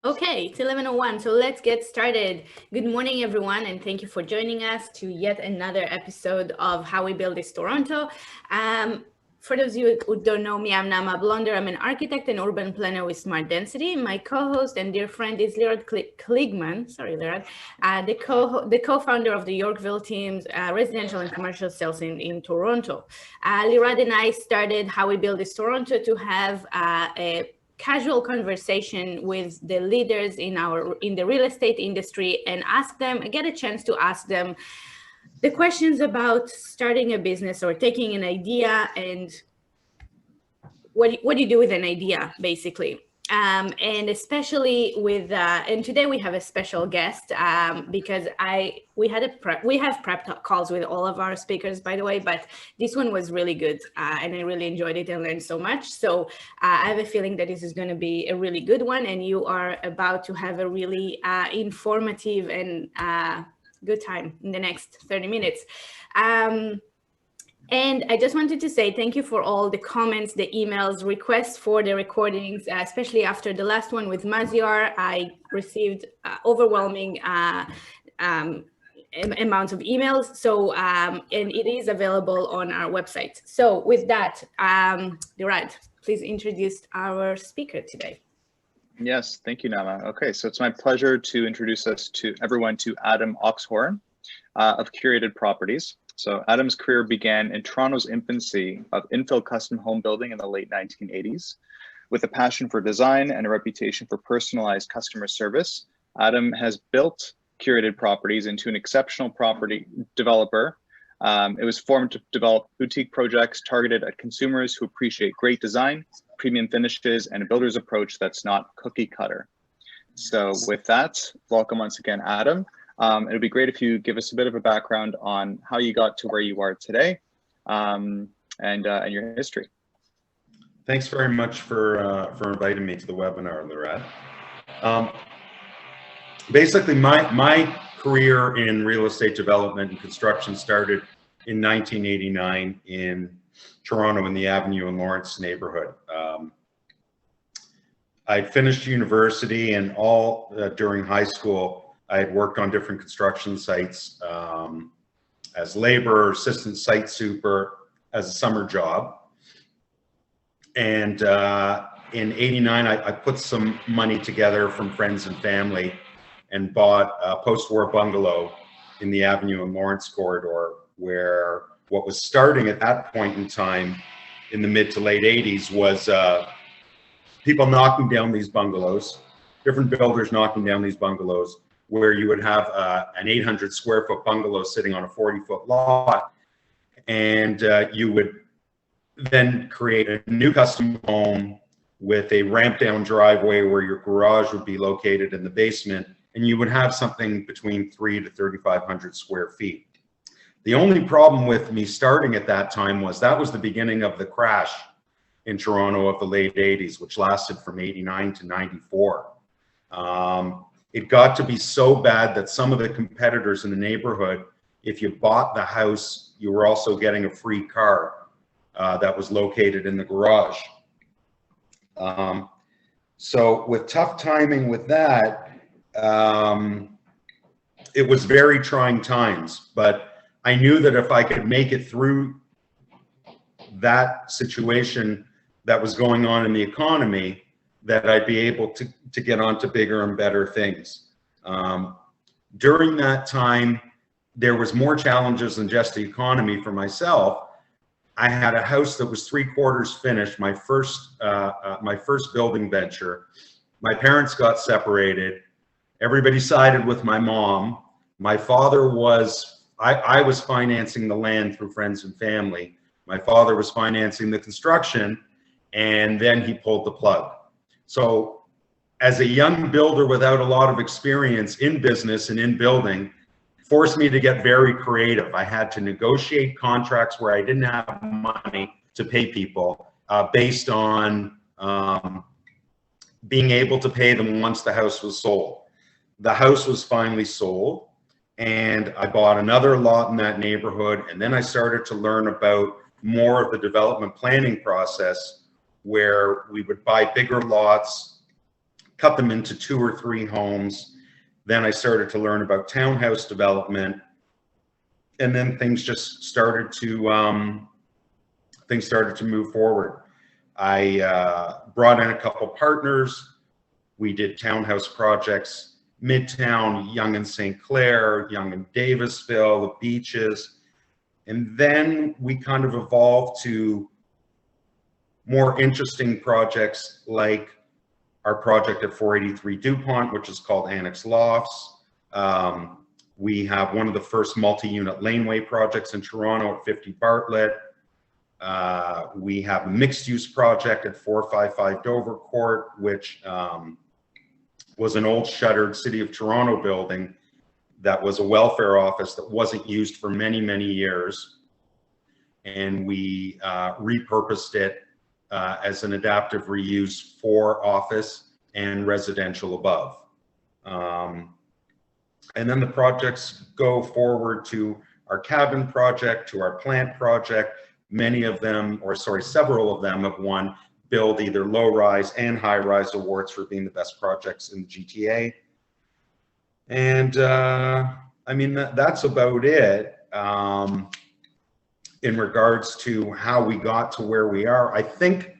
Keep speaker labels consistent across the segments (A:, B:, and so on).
A: Okay, it's 11:01, so let's get started. Good morning, everyone, and thank you for joining us to yet another episode of How We Build This Toronto. For those of you who don't know me, I'm Nama Blonder. I'm an architect and urban planner with Smart Density. My co-host and dear friend is Lirad Kligman. Sorry, Lirad, the co-founder of the Yorkville team's residential and commercial sales in Toronto. Lirad and I started How We Build This Toronto to have a casual conversation with the leaders in the real estate industry and get a chance to ask them the questions about starting a business or taking an idea and what do you do with an idea, basically. And especially with and today we have a special guest because we have prep calls with all of our speakers, by the way, but this one was really good and I really enjoyed it and learned so much. So I have a feeling that this is going to be a really good one, and you are about to have a really informative and good time in the next 30 minutes. And I just wanted to say thank you for all the comments, the emails, requests for the recordings, especially after the last one with Maziar. I received overwhelming amounts of emails. So, and it is available on our website. So with that, Lirad, please introduce our speaker today.
B: Yes, thank you, Nama. Okay, so it's my pleasure to introduce everyone to Adam Ochshorn of Curated Properties. So Adam's career began in Toronto's infancy of infill custom home building in the late 1980s. With a passion for design and a reputation for personalized customer service, Adam has built Curated Properties into an exceptional property developer. It was formed to develop boutique projects targeted at consumers who appreciate great design, premium finishes, and a builder's approach that's not cookie cutter. So with that, welcome once again, Adam. It would be great if you give us a bit of a background on how you got to where you are today and your history.
C: Thanks very much for inviting me to the webinar, Lirad. Basically, my career in real estate development and construction started in 1989 in Toronto in the Avenue and Lawrence neighborhood. I finished university, and all during high school, I had worked on different construction sites as laborer, assistant site super, as a summer job. And in '89, I put some money together from friends and family and bought a post-war bungalow in the Avenue and Lawrence corridor, where what was starting at that point in time in the mid to late 80s was people knocking down these bungalows, different builders knocking down these bungalows, where you would have an 800 square foot bungalow sitting on a 40-foot lot, and you would then create a new custom home with a ramp down driveway where your garage would be located in the basement, and you would have something between 300 to 3,500 square feet. The only problem with me starting at that time was that was the beginning of the crash in Toronto of the late 80s, which lasted from 89 to 94. It got to be so bad that some of the competitors in the neighborhood, if you bought the house, you were also getting a free car that was located in the garage. So with tough timing with that, it was very trying times, but I knew that if I could make it through that situation that was going on in the economy, that I'd be able to get on to bigger and better things. During that time, there was more challenges than just the economy for myself. I had a house that was 3/4 finished, my first building venture. My parents got separated. Everybody sided with my mom. My father was, I was financing the land through friends and family. My father was financing the construction, and then he pulled the plug. So as a young builder without a lot of experience in business and in building, forced me to get very creative. I had to negotiate contracts where I didn't have money to pay people based on being able to pay them once the house was sold. The house was finally sold, and I bought another lot in that neighborhood, and then I started to learn about more of the development planning process, where we would buy bigger lots, cut them into 2 or 3 homes. Then I started to learn about townhouse development, and then things just started to move forward. I brought in a couple partners. We did townhouse projects, Midtown, Yonge and St. Clair, Yonge and Davisville, the Beaches. And then we kind of evolved to more interesting projects like our project at 483 DuPont, which is called Annex Lofts. We have one of the first multi-unit laneway projects in Toronto at 50 Bartlett. We have a mixed-use project at 455 Dover Court, which was an old shuttered City of Toronto building that was a welfare office that wasn't used for many, many years. And we repurposed it as an adaptive reuse for office and residential above. And then the projects go forward to our cabin project, to our plant project. Many of them, or sorry, several of them have won Build either low-rise and high-rise awards for being the best projects in the GTA. And I mean, that's about it in regards to how we got to where we are. I think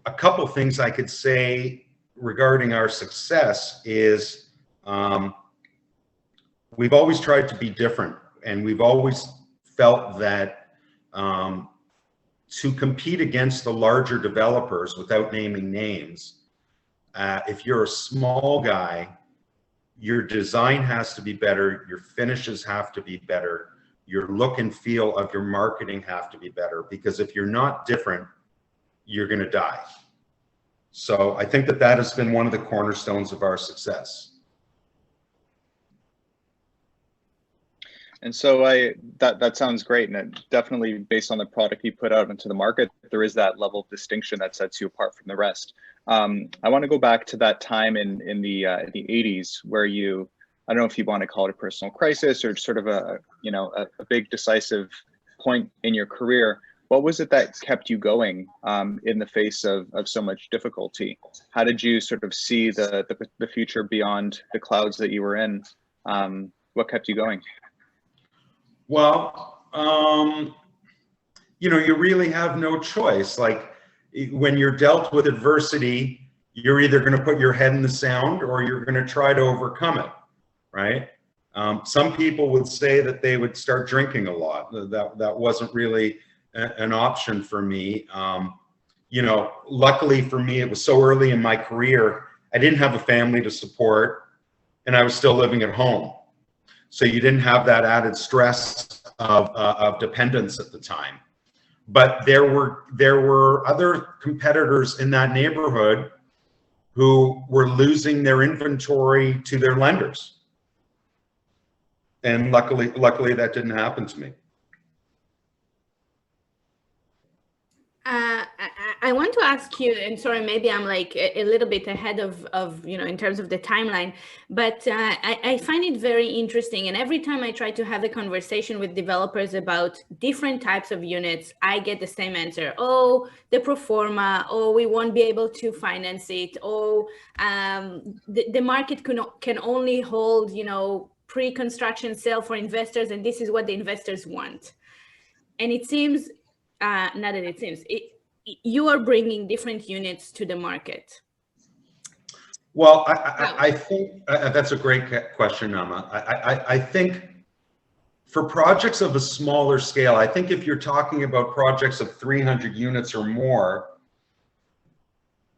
C: a couple things I could say regarding our success is we've always tried to be different, and we've always felt that to compete against the larger developers, without naming names, if you're a small guy, your design has to be better, your finishes have to be better, your look and feel of your marketing have to be better, because if you're not different, you're going to die. So I think that that has been one of the cornerstones of our success.
B: And so that sounds great, and it definitely, based on the product you put out into the market, there is that level of distinction that sets you apart from the rest. I want to go back to that time in the 80s where you, I don't know if you want to call it a personal crisis or sort of a big decisive point in your career. What was it that kept you going in the face of so much difficulty? How did you sort of see the future beyond the clouds that you were in? What kept you going?
C: Well, you really have no choice. Like when you're dealt with adversity, you're either going to put your head in the sand or you're going to try to overcome it, right? Some people would say that they would start drinking a lot. That wasn't really an option for me. Luckily for me, it was so early in my career, I didn't have a family to support, and I was still living at home. So you didn't have that added stress of dependence at the time. But there were other competitors in that neighborhood who were losing their inventory to their lenders. And luckily that didn't happen to me.
A: I want to ask you, and sorry, maybe I'm like a little bit ahead of in terms of the timeline, but I find it very interesting. And every time I try to have a conversation with developers about different types of units, I get the same answer. Oh, the pro forma. Oh, we won't be able to finance it. Oh, the market can only hold, pre-construction sale for investors, and this is what the investors want. And it seems, not that it seems, you are bringing different units to the market.
C: Well, I think that's a great question, Nama. I think for projects of a smaller scale, I think if you're talking about projects of 300 units or more,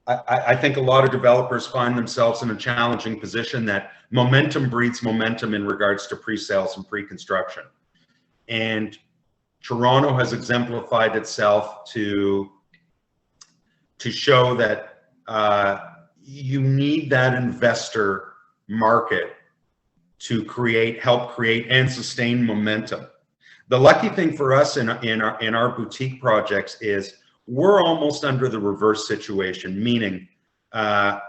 C: I think a lot of developers find themselves in a challenging position that momentum breeds momentum in regards to pre-sales and pre-construction. And Toronto has exemplified itself to show that you need that investor market to help create and sustain momentum. The lucky thing for us in our boutique projects is we're almost under the reverse situation, meaning 10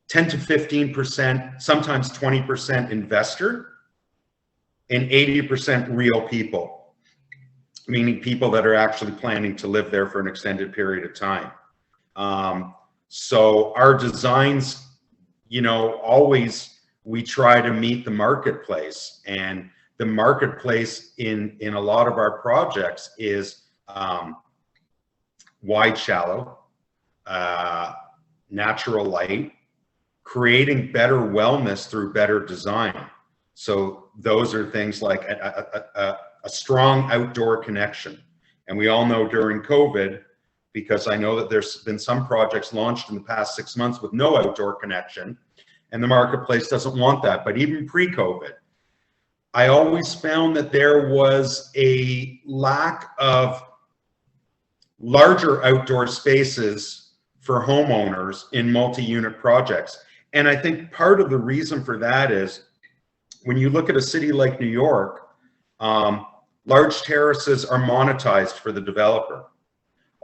C: to 15%, sometimes 20% investor and 80% real people. Meaning people that are actually planning to live there for an extended period of time. So our designs, you know, always we try to meet the marketplace, and the marketplace in a lot of our projects is wide, shallow, natural light, creating better wellness through better design. So those are things like a strong outdoor connection. And we all know during COVID, because I know that there's been some projects launched in the past 6 months with no outdoor connection, and the marketplace doesn't want that. But even pre-COVID, I always found that there was a lack of larger outdoor spaces for homeowners in multi-unit projects. And I think part of the reason for that is when you look at a city like New York, large terraces are monetized for the developer.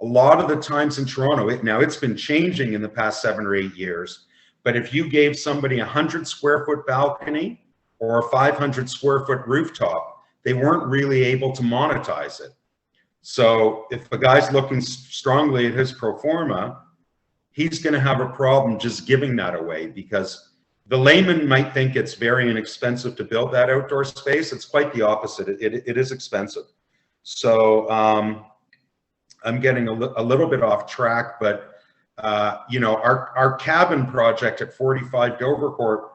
C: A lot of the times in Toronto, now it's been changing in the past 7 or 8 years, but if you gave somebody a 100 square foot balcony or a 500 square foot rooftop, they weren't really able to monetize it. So if a guy's looking strongly at his pro forma, he's going to have a problem just giving that away, because the layman might think it's very inexpensive to build that outdoor space. It's quite the opposite. It is expensive. So I'm getting a little bit off track, but you know, our cabin project at 45 Dovercourt,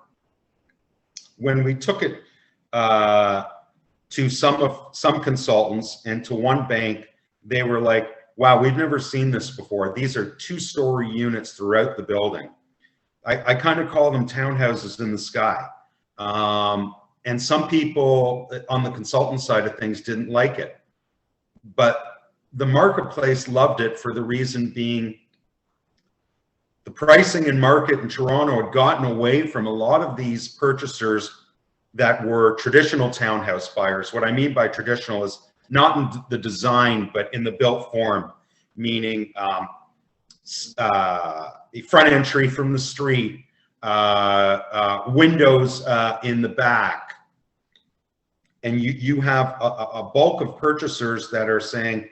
C: when we took it to some consultants and to one bank, they were like, wow, we've never seen this before. These are 2-story units throughout the building. I kind of call them townhouses in the sky. And some people on the consultant side of things didn't like it, but the marketplace loved it for the reason being the pricing and market in Toronto had gotten away from a lot of these purchasers that were traditional townhouse buyers. What I mean by traditional is not in the design, but in the built form, meaning a front entry from the street, windows in the back. And you have a bulk of purchasers that are saying,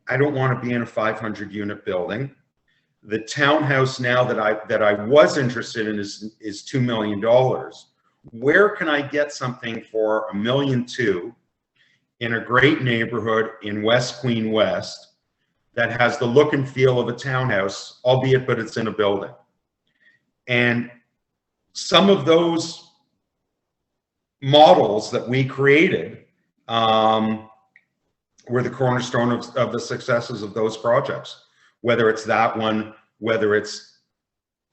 C: I don't want to be in a 500 unit building. The townhouse now that I was interested in is $2 million. Where can I get something for $1.2 million in a great neighborhood in West Queen West that has the look and feel of a townhouse, albeit, but it's in a building? And some of those models that we created were the cornerstone of the successes of those projects. Whether it's that one, whether it's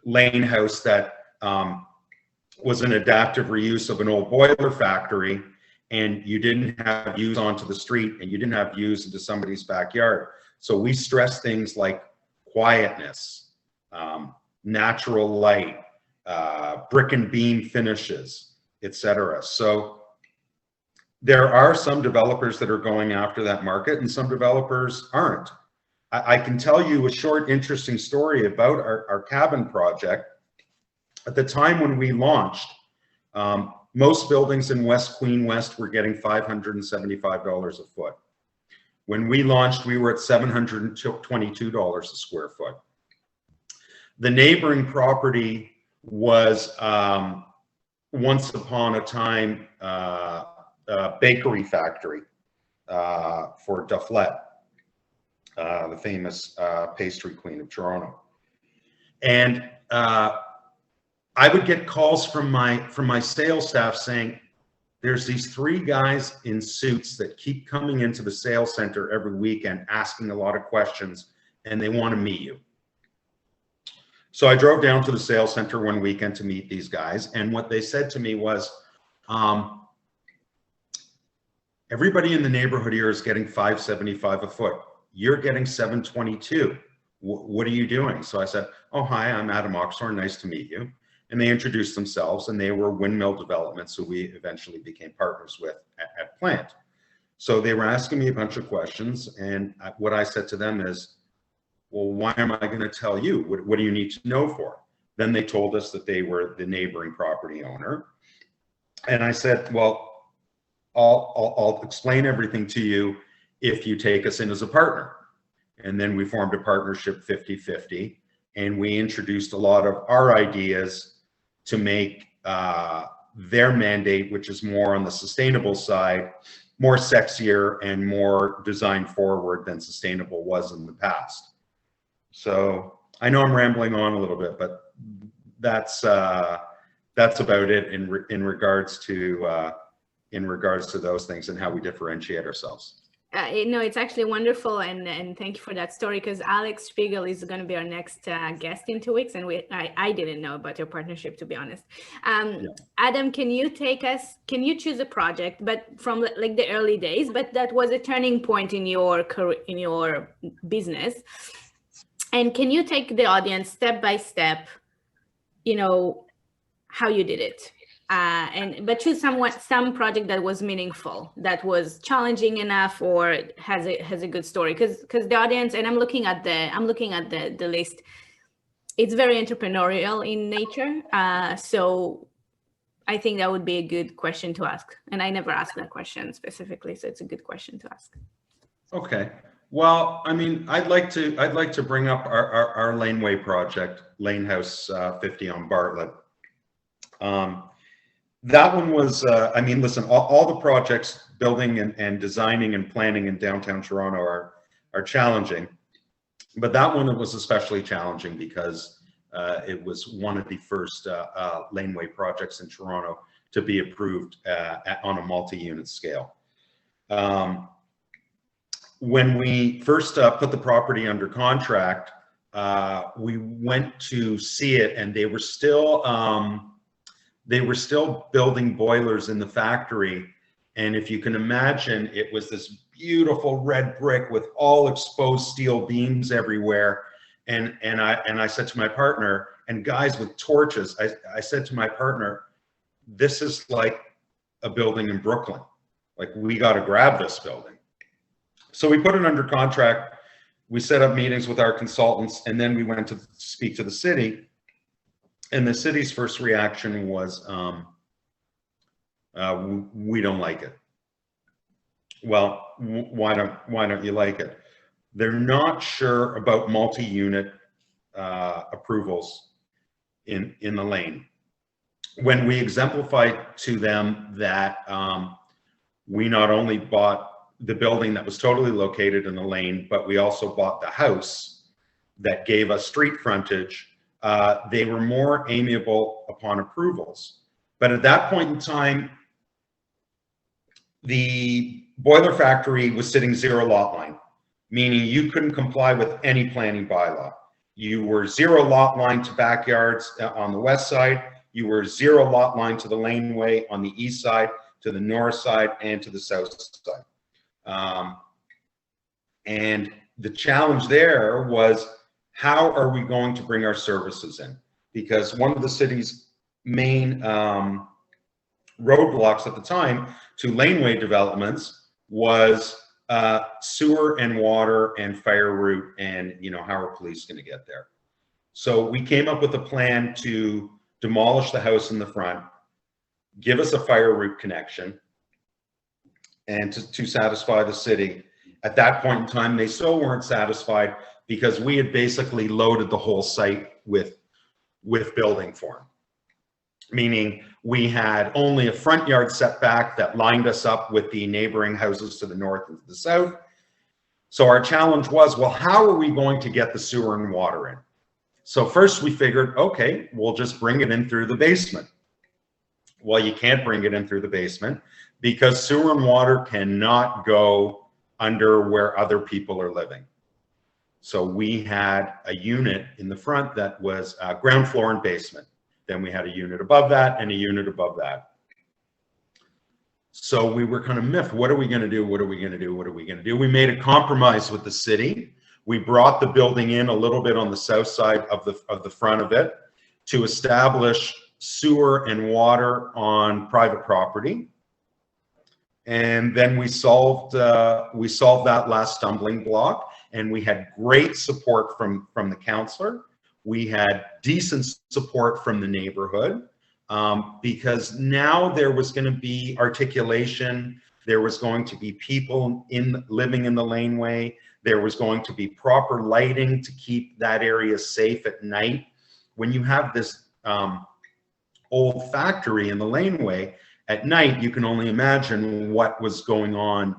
C: Lane House that was an adaptive reuse of an old boiler factory, and you didn't have views onto the street and you didn't have views into somebody's backyard. So we stress things like quietness, natural light, brick and beam finishes, etc. So there are some developers that are going after that market and some developers aren't. I can tell you a short, interesting story about our cabin project. At the time when we launched, most buildings in West Queen West were getting $575 a foot. When we launched, we were at $722 a square foot. The neighboring property was once upon a time a bakery factory for Dufflet, the famous pastry queen of Toronto. And I would get calls from my sales staff saying, there's these 3 guys in suits that keep coming into the sales center every weekend asking a lot of questions, and they want to meet you. So I drove down to the sales center one weekend to meet these guys, and what they said to me was, everybody in the neighborhood here is getting $575 a foot. You're getting $722. What are you doing? So I said, oh, hi, I'm Adam Ochshorn. Nice to meet you. And they introduced themselves, and they were Windmill Developments, who we eventually became partners with at Plant. So they were asking me a bunch of questions, and what I said to them is, well, why am I going to tell you? What do you need to know for? Then they told us that they were the neighboring property owner. And I said, well, I'll explain everything to you if you take us in as a partner. And then we formed a partnership 50-50. and we introduced a lot of our ideas to make their mandate, which is more on the sustainable side, more sexier and more design forward than sustainable was in the past. So I know I'm rambling on a little bit, but that's about it in regards to those things and how we differentiate ourselves.
A: No, it's actually wonderful, and thank you for that story, because Alex Spiegel is going to be our next guest in 2 weeks, and I didn't know about your partnership, to be honest. Adam, can you choose a project, but from like the early days, but that was a turning point in your career, in your business, and can you take the audience step by step, you know, how you did it? But choose some project that was meaningful, that was challenging enough, or has a good story, because the audience, and I'm looking at the list, it's very entrepreneurial in nature. So I think that would be a good question to ask, and I never asked that question specifically, so it's a good question to ask. Okay.
C: Well, I mean, I'd like to bring up our Laneway project, Lane House 50 on Bartlett. That one was, I mean, listen, all the projects, building and designing and planning in downtown Toronto are challenging, but that one was especially challenging because it was one of the first laneway projects in Toronto to be approved on a multi-unit scale. When we first put the property under contract, we went to see it, and they were still building boilers in the factory. And if you can imagine, it was this beautiful red brick with all exposed steel beams everywhere. And I said to my partner, and guys with torches, I said to my partner, this is like a building in Brooklyn. Like, we got to grab this building. So we put it under contract. We set up meetings with our consultants, and then we went to speak to the city. And the city's first reaction was, we don't like it. Well, why don't you like it? They're not sure about multi-unit approvals in the lane. When we exemplified to them that we not only bought the building that was totally located in the lane, but we also bought the house that gave us street frontage, they were more amiable upon approvals. But at that point in time, the boiler factory was sitting 0 lot line, meaning you couldn't comply with any planning bylaw. You were 0 lot line to backyards on the west side. You were 0 lot line to the laneway on the east side, to the north side, and to the south side. And the challenge there was, how are we going to bring our services in? Because one of the city's main roadblocks at the time to laneway developments was sewer and water and fire route, and how are police going to get there? So we came up with a plan to demolish the house in the front, give us a fire route connection, and to satisfy the city. At that point in time, they still weren't satisfied, because we had basically loaded the whole site with building form, meaning we had only a front yard setback that lined us up with the neighboring houses to the north and to the south. So our challenge was, well, how are we going to get the sewer and water in? So first we figured, okay, we'll just bring it in through the basement. Well, you can't bring it in through the basement, because sewer and water cannot go under where other people are living. So we had a unit in the front that was ground floor and basement. Then we had a unit above that and a unit above that. So we were kind of miffed. What are we going to do? What are we going to do? What are we going to do? We made a compromise with the city. We brought the building in a little bit on the south side of the front of it to establish sewer and water on private property. And then we solved that last stumbling block. And we had great support from the councillor. We had decent support from the neighborhood, because now there was going to be articulation. There was going to be people living in the laneway. There was going to be proper lighting to keep that area safe at night. When you have this old factory in the laneway at night, you can only imagine what was going on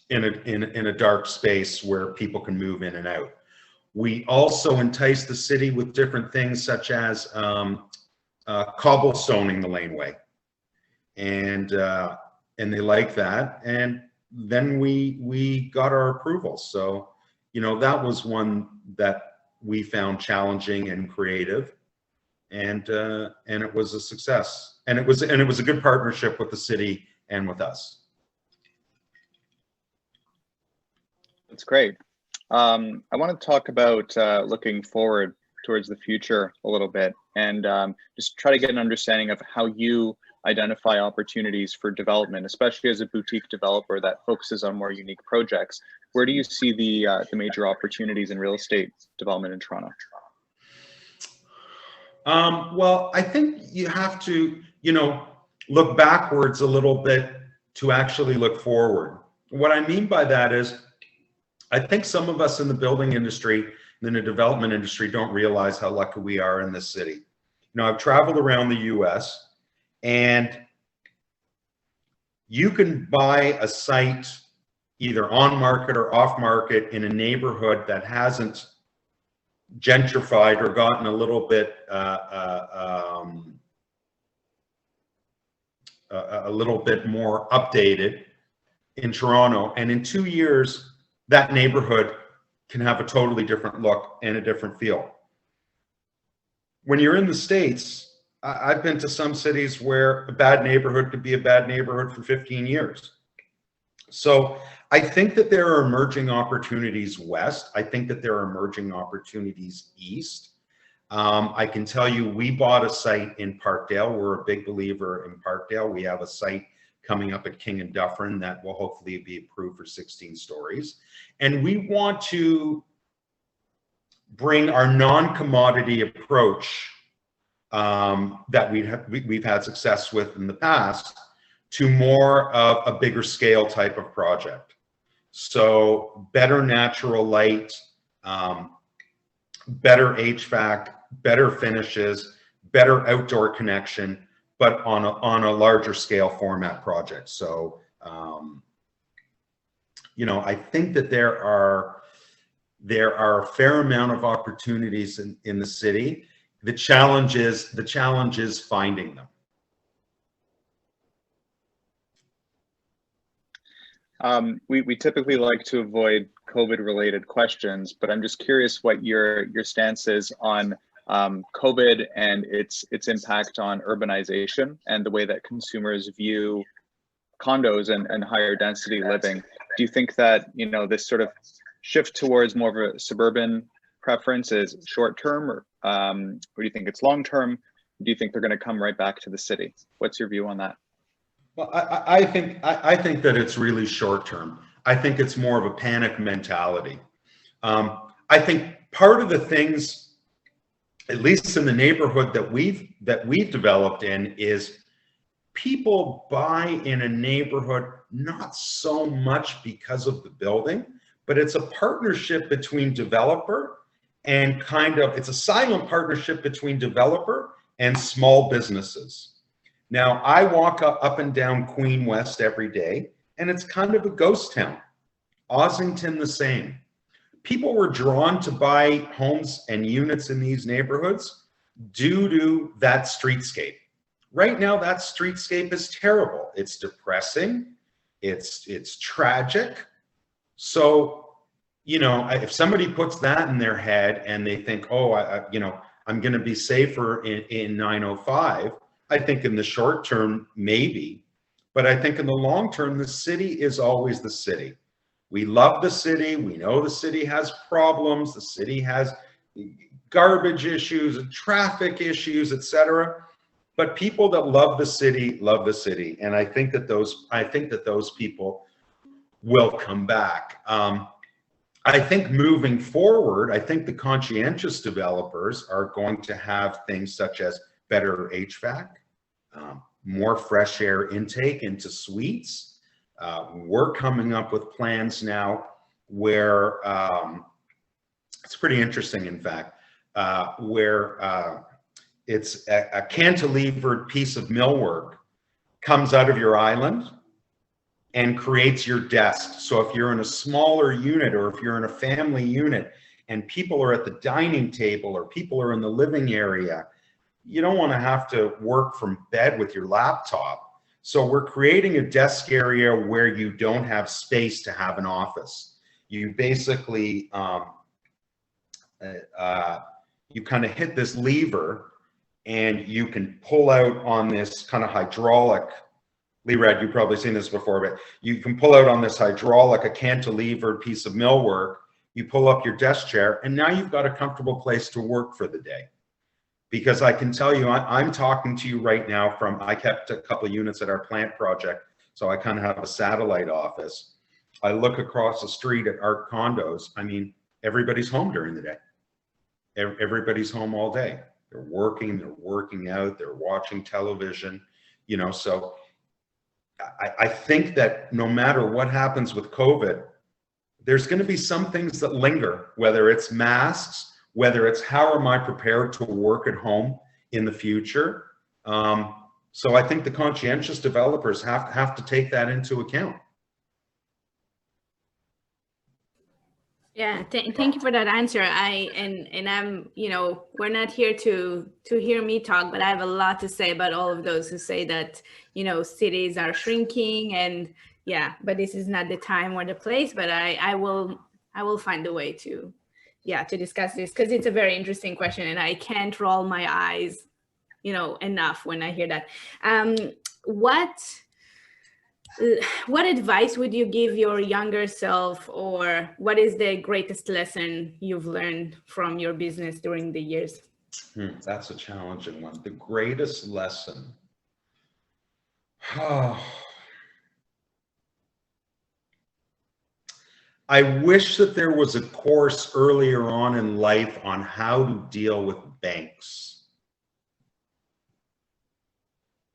C: in a dark space where people can move in and out. We also entice the city with different things such as cobblestoning the laneway, and they like that. And then we got our approval. So, you know, that was one that we found challenging and creative, and it was a success. And it was a good partnership with the city and with us.
B: That's great. I want to talk about looking forward towards the future a little bit, and just try to get an understanding of how you identify opportunities for development, especially as a boutique developer that focuses on more unique projects. Where do you see the major opportunities in real estate development in Toronto?
C: Well, I think you have to, you know, look backwards a little bit to actually look forward. What I mean by that is, I think some of us in the building industry and in the development industry don't realize how lucky we are in this city. You know, I've traveled around the US, and you can buy a site either on market or off market in a neighborhood that hasn't gentrified or gotten a little bit more updated in Toronto, and in 2 years that neighborhood can have a totally different look and a different feel. When you're in the States, I've been to some cities where a bad neighborhood could be a bad neighborhood for 15 years. So I think that there are emerging opportunities west. I think that there are emerging opportunities east. I can tell you, we bought a site in Parkdale. We're a big believer in Parkdale. We have a site coming up at King and Dufferin that will hopefully be approved for 16 stories. And we want to bring our non-commodity approach that we've had success with in the past to more of a bigger scale type of project. So better natural light, better HVAC, better finishes, better outdoor connection, but on a larger scale format project. So, you know, I think that there are a fair amount of opportunities in the city. The challenge is finding them.
B: We typically like to avoid COVID-related questions, but I'm just curious what your stance is on COVID and its impact on urbanization and the way that consumers view condos and higher density living. Do you think that, you know, this sort of shift towards more of a suburban preference is short term, or do you think it's long term? Do you think they're going to come right back to the city? What's your view on that?
C: Well, I think that it's really short term. I think it's more of a panic mentality. I think part of the things, at least in the neighborhood that we've developed in, is people buy in a neighborhood not so much because of the building, but it's a partnership between developer and it's a silent partnership between developer and small businesses. Now, I walk up and down Queen West every day, and it's kind of a ghost town. Ossington, the same. People were drawn to buy homes and units in these neighborhoods due to that streetscape. Right now, that streetscape is terrible. It's depressing. It's tragic. So, you know, if somebody puts that in their head and they think, oh, I'm going to be safer in 905, I think in the short term, maybe. But I think in the long term, the city is always the city. We love the city. We know the city has problems. The city has garbage issues, traffic issues, etc. But people that love the city, and I think that those people will come back. I think moving forward, I think the conscientious developers are going to have things such as better HVAC, more fresh air intake into suites, We're coming up with plans now where it's pretty interesting, in fact, where it's a cantilevered piece of millwork comes out of your island and creates your desk. So if you're in a smaller unit, or if you're in a family unit and people are at the dining table or people are in the living area, you don't want to have to work from bed with your laptop. So we're creating a desk area where you don't have space to have an office. You basically, you kind of hit this lever and you can pull out on this kind of hydraulic, Lee-Rad, you've probably seen this before, but you can pull out on this hydraulic, a cantilevered piece of millwork, you pull up your desk chair, and now you've got a comfortable place to work for the day. Because I can tell you, I'm talking to you right now from, I kept a couple of units at our plant project, so I kind of have a satellite office. I look across the street at our condos. I mean, everybody's home during the day. Everybody's home all day. They're working out, they're watching television, you know, so I think that no matter what happens with COVID, there's going to be some things that linger, whether it's masks, whether it's how am I prepared to work at home in the future. So I think the conscientious developers have to take that into account.
A: Yeah, thank you for that answer. And I'm, you know, we're not here to hear me talk, but I have a lot to say about all of those who say that, you know, cities are shrinking, and yeah, but this is not the time or the place. But I will find a way to, yeah, to discuss this, because it's a very interesting question, and I can't roll my eyes, you know, enough when I hear that. What advice would you give your younger self, or what is the greatest lesson you've learned from your business during the years?
C: That's a challenging one. The greatest lesson. Oh. I wish that there was a course earlier on in life on how to deal with banks.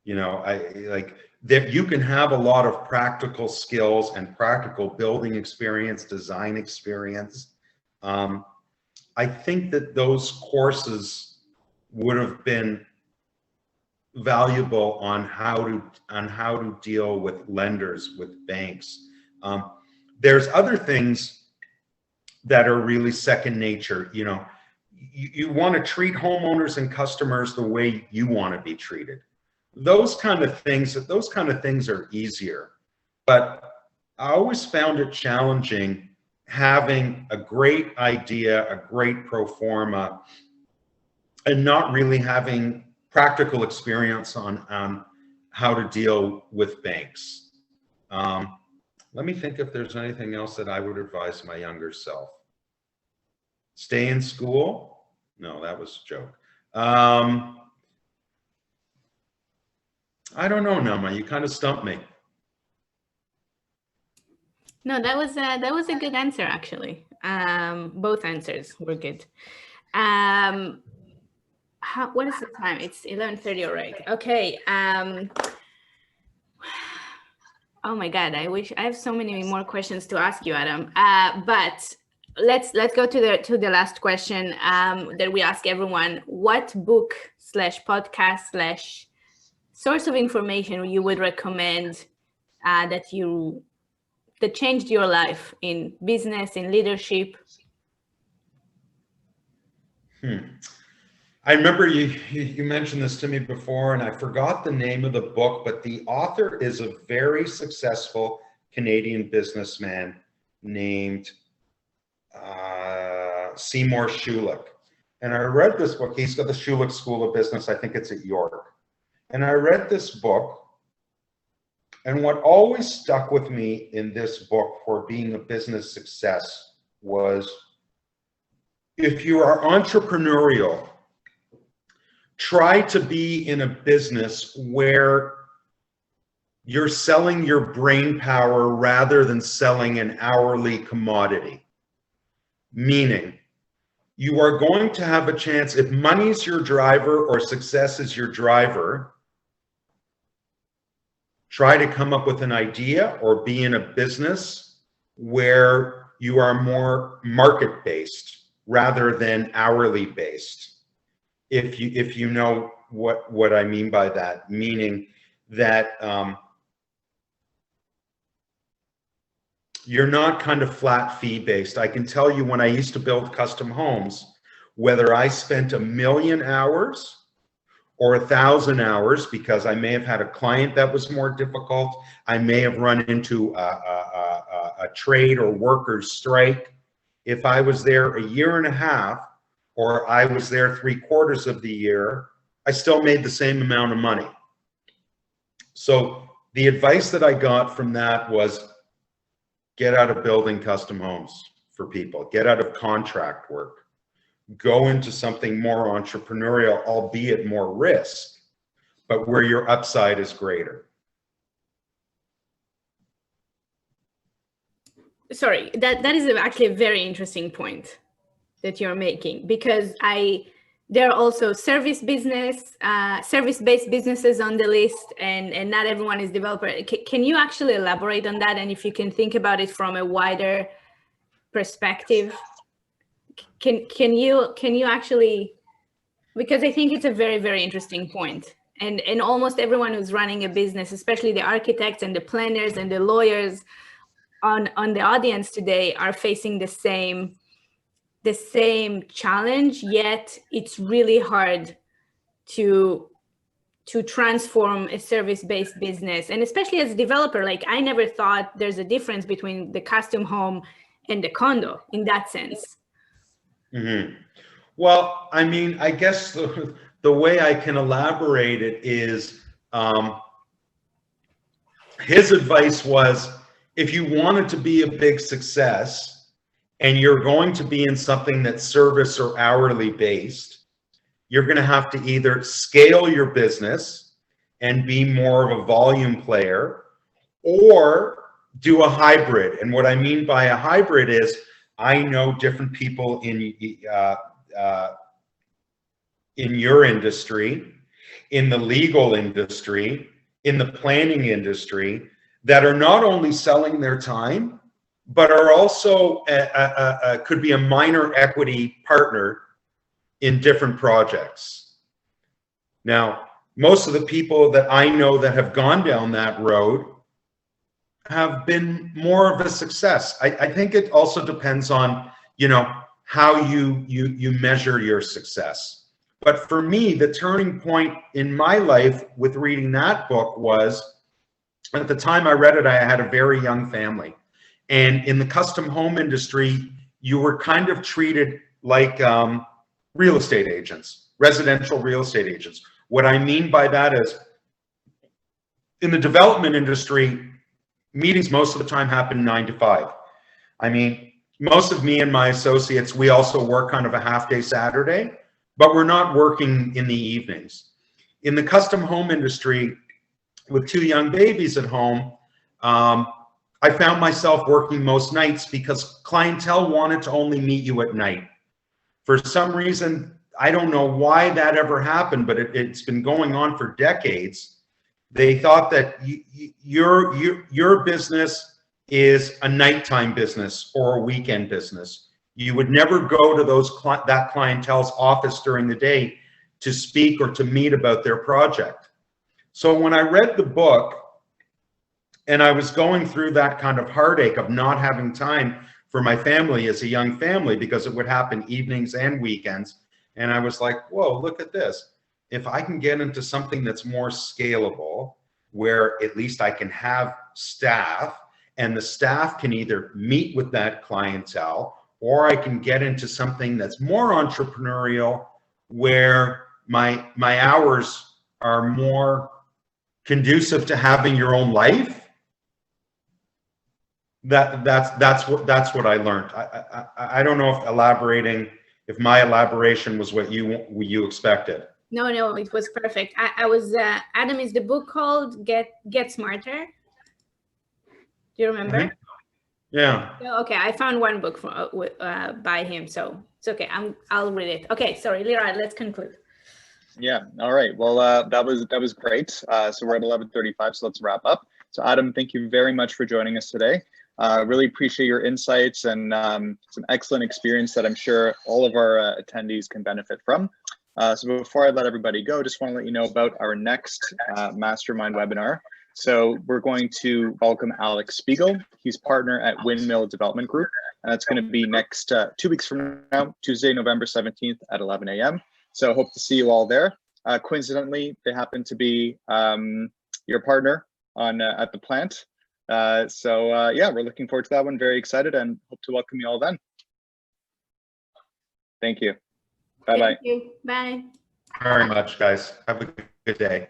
C: You know, that you can have a lot of practical skills and practical building experience, design experience. I think that those courses would have been valuable on how to deal with lenders, with banks. There's other things that are really second nature. You know, you want to treat homeowners and customers the way you want to be treated. Those kind of things are easier. But I always found it challenging having a great idea, a great pro forma, and not really having practical experience on how to deal with banks. Let me think if there's anything else that I would advise my younger self. Stay in school? No, that was a joke. I don't know, Nama. You kind of stumped me.
A: No, that was a good answer, actually. Both answers were good. What is the time? It's 11:30 already. Okay. Oh my God, I have so many more questions to ask you, Adam. But let's go to the last question that we ask everyone. What book / podcast / source of information you would recommend that changed your life in business, in leadership?
C: I remember you mentioned this to me before, and I forgot the name of the book, but the author is a very successful Canadian businessman named Seymour Schulich. And I read this book. He's got the Schulich School of Business. I think it's at York. And I read this book, and what always stuck with me in this book for being a business success was, if you are entrepreneurial, try to be in a business where you're selling your brain power rather than selling an hourly commodity. Meaning, you are going to have a chance, if money's your driver or success is your driver, try to come up with an idea or be in a business where you are more market-based rather than hourly-based. If you know what I mean by that, meaning that you're not kind of flat fee-based. I can tell you when I used to build custom homes, whether I spent 1,000,000 hours or 1,000 hours, because I may have had a client that was more difficult, I may have run into a trade or workers strike. If I was there a year and a half, or I was there 3/4 of the year, I still made the same amount of money. So the advice that I got from that was, get out of building custom homes for people, get out of contract work, go into something more entrepreneurial, albeit more risk, but where your upside is greater.
A: Sorry, that is actually a very interesting point that you're making, because there are also service-based businesses on the list, and not everyone is developer. Can you actually elaborate on that? And if you can think about it from a wider perspective, can you actually, because I think it's a very, very interesting point. And almost everyone who's running a business, especially the architects and the planners and the lawyers on the audience today, are facing the same challenge, yet it's really hard to transform a service-based business. And especially as a developer, like, I never thought there's a difference between the custom home and the condo in that sense.
C: Mm-hmm. Well, I mean, I guess the way I can elaborate it is, his advice was, if you wanted to be a big success and you're going to be in something that's service or hourly based, you're going to have to either scale your business and be more of a volume player, or do a hybrid. And what I mean by a hybrid is, I know different people in your industry, in the legal industry, in the planning industry, that are not only selling their time, but are also could be a minor equity partner in different projects. Now, most of the people that I know that have gone down that road have been more of a success. I think it also depends on, you know, how you measure your success. But for me, the turning point in my life with reading that book was, at the time I read it, I had a very young family. And in the custom home industry, you were kind of treated like real estate agents, residential real estate agents. What I mean by that is, in the development industry, meetings most of the time happen 9 to 5. I mean, most of me and my associates, we also work kind of a half-day Saturday, but we're not working in the evenings. In the custom home industry, with 2 young babies at home, I found myself working most nights because clientele wanted to only meet you at night. For some reason, I don't know why that ever happened, but it's been going on for decades. They thought that your business is a nighttime business or a weekend business. You would never go to that clientele's office during the day to speak or to meet about their project. So when I read the book and I was going through that kind of heartache of not having time for my family as a young family, because it would happen evenings and weekends, and I was like, whoa, look at this. If I can get into something that's more scalable, where at least I can have staff, and the staff can either meet with that clientele, or I can get into something that's more entrepreneurial, where my hours are more conducive to having your own life. That's what I learned. I don't know if my elaboration was what you expected.
A: No, it was perfect. I was Adam, is the book called Get Smarter? Do you remember?
C: Mm-hmm. Yeah.
A: Okay, I found one book by him, so it's okay. I'll read it. Okay, sorry, Lira, let's conclude.
B: Yeah. All right. Well, that was great. So we're at 11:35. So let's wrap up. So Adam, thank you very much for joining us today. Really appreciate your insights and some excellent experience that I'm sure all of our attendees can benefit from. So before I let everybody go, just want to let you know about our next mastermind webinar. So we're going to welcome Alex Spiegel. He's partner at Windmill Development Group. And that's going to be next 2 weeks from now, Tuesday, November 17th at 11 a.m. So hope to see you all there. Coincidentally, they happen to be your partner on at the plant. Yeah, we're looking forward to that one. Very excited and hope to welcome you all then. Thank you. Bye-bye.
A: Thank you. Bye.
C: Very much, guys. Have a good day.